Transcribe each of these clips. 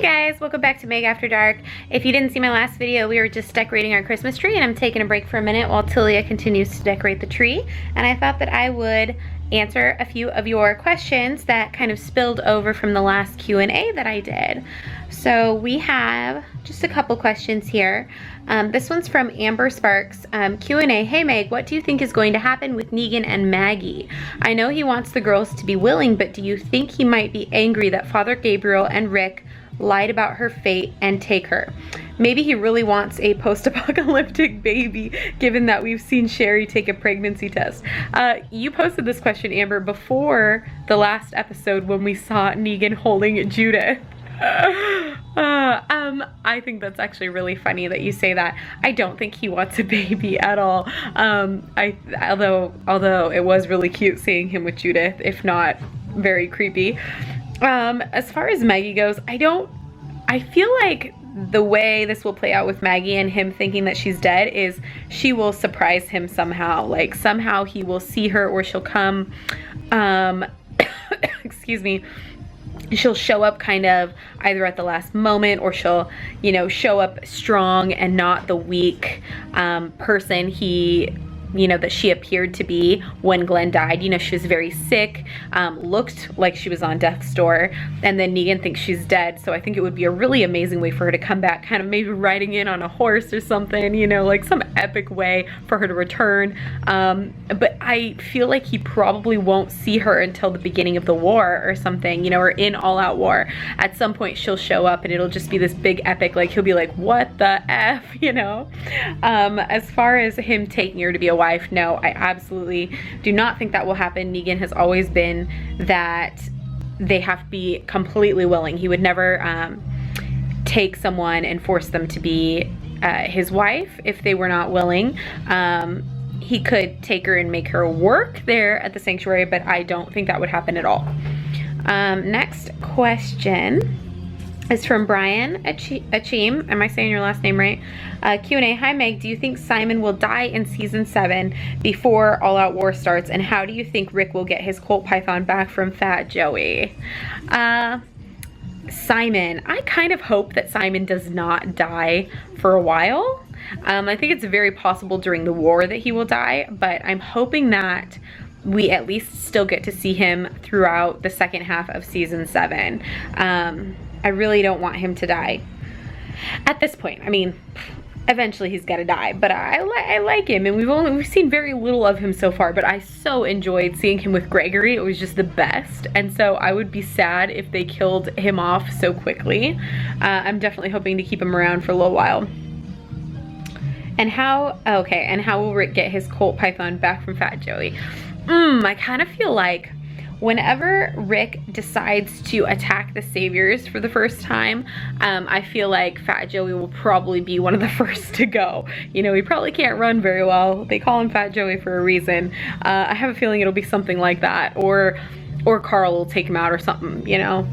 guys, welcome back to Meg After Dark. If you didn't see my last video, we were just decorating our Christmas tree, and I'm taking a break for a minute while Tilia continues to decorate the tree. And I thought that I would answer a few of your questions that kind of spilled over from the last Q&A that I did. So we have just a couple questions here. This one's from Amber Sparks. Q&A, hey Meg, what do you think is going to happen with Negan and Maggie? I know he wants the girls to be willing, but do you think he might be angry that Father Gabriel and Rick lied about her fate and take her? Maybe he really wants a post-apocalyptic baby, given that we've seen Sherry take a pregnancy test. You posted this question, Amber, before the last episode when we saw Negan holding Judith. I think that's actually really funny that you say that. I don't think he wants a baby at all. Although it was really cute seeing him with Judith, if not very creepy. As far as Maggie goes, I feel like the way this will play out with Maggie and him thinking that she's dead is she will surprise him somehow. Like somehow he will see her, or she'll come, excuse me, she'll show up kind of either at the last moment, or she'll, you know, show up strong and not the weak person that she appeared to be when Glenn died. You know, she was very sick, looked like she was on death's door, and then Negan thinks she's dead. So I think it would be a really amazing way for her to come back, kind of maybe riding in on a horse or something, you know, like some epic way for her to return. But I feel like he probably won't see her until the beginning of the war or something, you know, or in All Out War. At some point she'll show up and it'll just be this big epic, like he'll be like, what the F, you know? As far as him taking her to be a wife, no, I absolutely do not think that will happen. Negan has always been that they have to be completely willing. He would never take someone and force them to be his wife if they were not willing. He could take her and make her work there at the sanctuary, but I don't think that would happen at all. Next question is from Brian Achim. Am I saying your last name right? Q&A, hi Meg, do you think Simon will die in season 7 before All Out War starts? And how do you think Rick will get his Colt Python back from Fat Joey? Simon, I kind of hope that Simon does not die for a while. I think it's very possible during the war that he will die, but I'm hoping that we at least still get to see him throughout the second half of season 7. I really don't want him to die at this point. I mean, eventually he's got to die, but I like him, and we've seen very little of him so far, but I so enjoyed seeing him with Gregory. It was just the best, and so I would be sad if they killed him off so quickly. I'm definitely hoping to keep him around for a little while. And how will Rick get his Colt Python back from Fat Joey? I kind of feel like whenever Rick decides to attack the Saviors for the first time, I feel like Fat Joey will probably be one of the first to go. You know, he probably can't run very well. They call him Fat Joey for a reason. I have a feeling it'll be something like that, or Carl will take him out or something, you know.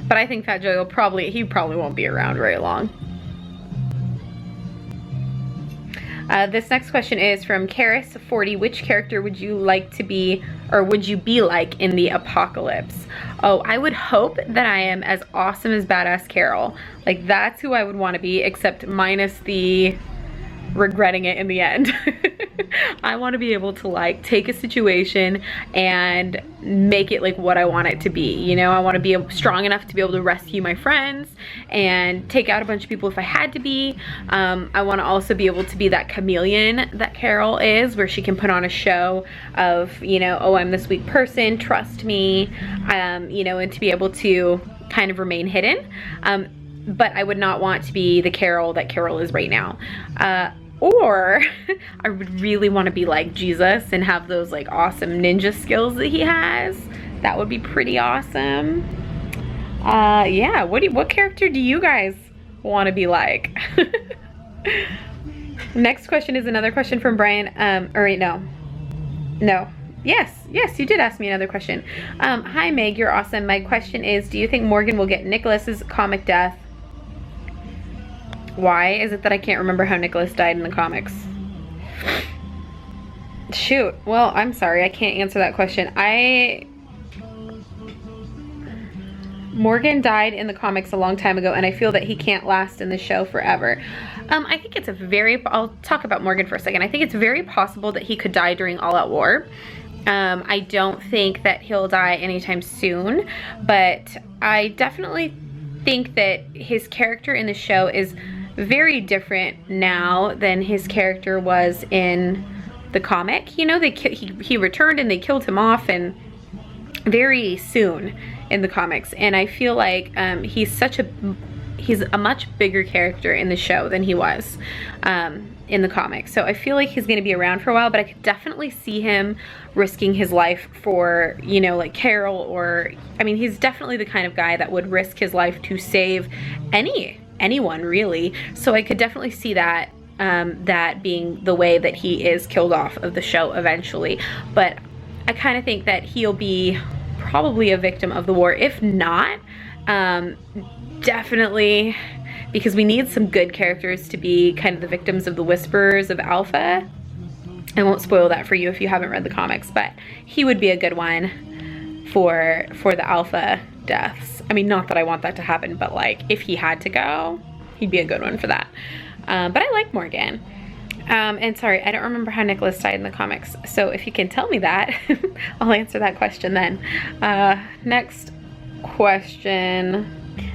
But I think Fat Joey will probably won't be around very long. This next question is from Karis40. Which character would you like to be, or would you be like in the apocalypse? Oh, I would hope that I am as awesome as Badass Carol. Like, that's who I would want to be, except minus the regretting it in the end. I want to be able to like take a situation and make it like what I want it to be, you know. I want to be strong enough to be able to rescue my friends and take out a bunch of people if I had to be. I want to also be able to be that chameleon that Carol is, where she can put on a show of, you know, oh, I'm this weak person, trust me, you know, and to be able to kind of remain hidden. But I would not want to be the Carol that Carol is right now. Or I would really want to be like Jesus and have those like awesome ninja skills that he has. That would be pretty awesome. Yeah, what character do you guys want to be like? Next question is another question from Brian. Or wait, no. Yes, you did ask me another question. Hi Meg, you're awesome. My question is, do you think Morgan will get Nicholas's comic death? Why is it that I can't remember how Nicholas died in the comics? Shoot. Well, I'm sorry. I can't answer that question. Morgan died in the comics a long time ago, and I feel that he can't last in the show forever. I think it's I'll talk about Morgan for a second. I think it's very possible that he could die during All Out War. I don't think that he'll die anytime soon, but I definitely think that his character in the show is very different now than his character was in the comic. You know, he returned and they killed him off and very soon in the comics, and I feel like he's a much bigger character in the show than he was in the comics. So I feel like he's gonna be around for a while, but I could definitely see him risking his life for, you know, like Carol, or, I mean, he's definitely the kind of guy that would risk his life to save anyone really. So I could definitely see that that being the way that he is killed off of the show eventually. But I kind of think that he'll be probably a victim of the war. If not, definitely, because we need some good characters to be kind of the victims of the Whisperers of Alpha. I won't spoil that for you if you haven't read the comics, but he would be a good one for the Alpha deaths. I mean, not that I want that to happen, but like if he had to go, he'd be a good one for that. But I like Morgan. And sorry, I don't remember how Nicholas died in the comics. So if you can tell me that, I'll answer that question then. Next question.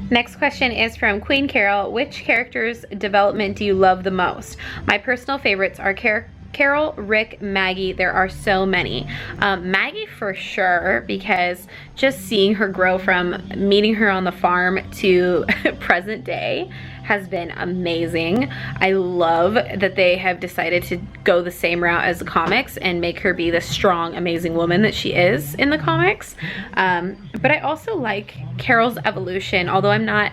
Next question is from Queen Carol. Which character's development do you love the most? My personal favorites are Carol, Rick, Maggie. There are so many. Maggie for sure, because just seeing her grow from meeting her on the farm to present day has been amazing. I love that they have decided to go the same route as the comics and make her be the strong, amazing woman that she is in the comics. But I also like Carol's evolution, although I'm not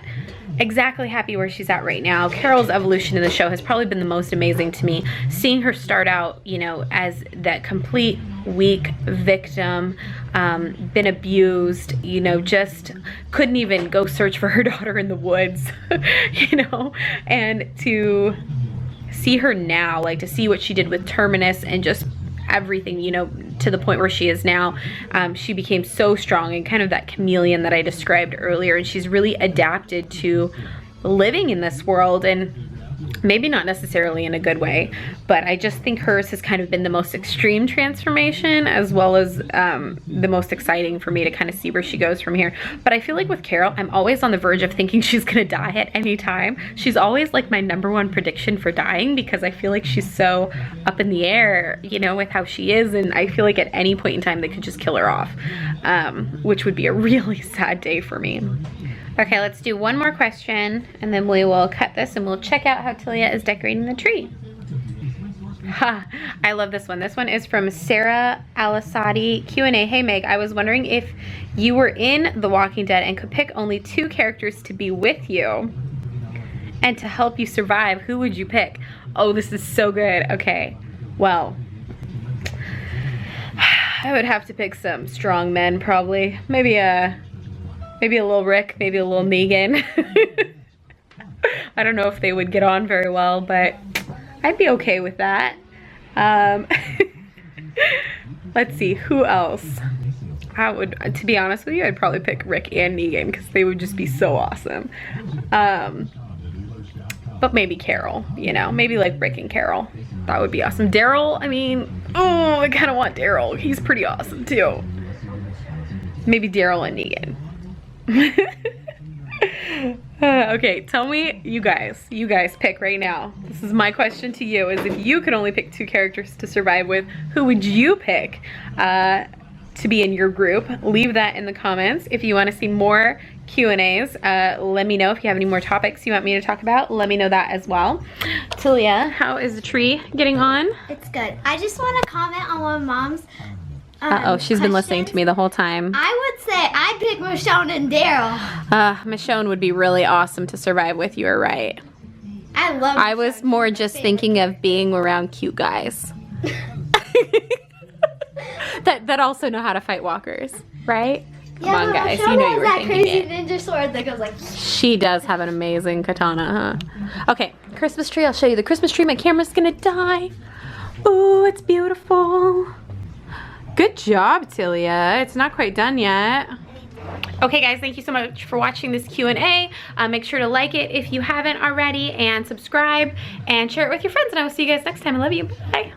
exactly happy where she's at right now. Carol's evolution in the show has probably been the most amazing to me. Seeing her start out, you know, as that complete weak victim, been abused, you know, just couldn't even go search for her daughter in the woods, you know, and to see her now, like to see what she did with Terminus and just everything, you know, to the point where she is now. She became so strong and kind of that chameleon that I described earlier, and she's really adapted to living in this world, and maybe not necessarily in a good way, but I just think hers has kind of been the most extreme transformation, as well as the most exciting for me to kind of see where she goes from here. But I feel like with Carol, I'm always on the verge of thinking she's gonna die at any time. She's always like my #1 prediction for dying, because I feel like she's so up in the air, you know, with how she is, and I feel like at any point in time they could just kill her off, which would be a really sad day for me. Okay, let's do one more question, and then we will cut this and we'll check out how Tilia is decorating the tree. Ha, I love this one. This one is from Sarah Alasadi Q&A. Hey Meg, I was wondering if you were in The Walking Dead and could pick only 2 characters to be with you and to help you survive, who would you pick? Oh, this is so good. Okay, well, I would have to pick some strong men probably. Maybe a little Rick, maybe a little Negan. I don't know if they would get on very well, but I'd be okay with that. Let's see, who else? I would, to be honest with you, I'd probably pick Rick and Negan because they would just be so awesome. But maybe Carol, you know, maybe like Rick and Carol. That would be awesome. Daryl, I mean, oh, I kind of want Daryl. He's pretty awesome too. Maybe Daryl and Negan. Okay, tell me, you guys pick right now. This is my question to you, is if you could only pick 2 characters to survive with, who would you pick to be in your group? Leave that in the comments. If you want to see more Q&As, let me know. If you have any more topics you want me to talk about, let me know that as well. Tilia, how is the tree getting on? It's good. I just want to comment on one of Mom's she's been listening to me the whole time. I would say I'd pick Michonne and Daryl. Michonne would be really awesome to survive with, you are right. I was more just thinking of being around cute guys. that also know how to fight walkers, right? Come on, guys, you know you were thinking crazy it. ninja sword that goes like... She does have an amazing katana, huh? Okay, Christmas tree, I'll show you the Christmas tree. My camera's gonna die. Ooh, it's beautiful. Good job, Tilia. It's not quite done yet. Okay guys, thank you so much for watching this Q&A. Make sure to like it if you haven't already, and subscribe and share it with your friends, and I will see you guys next time. I love you. Bye.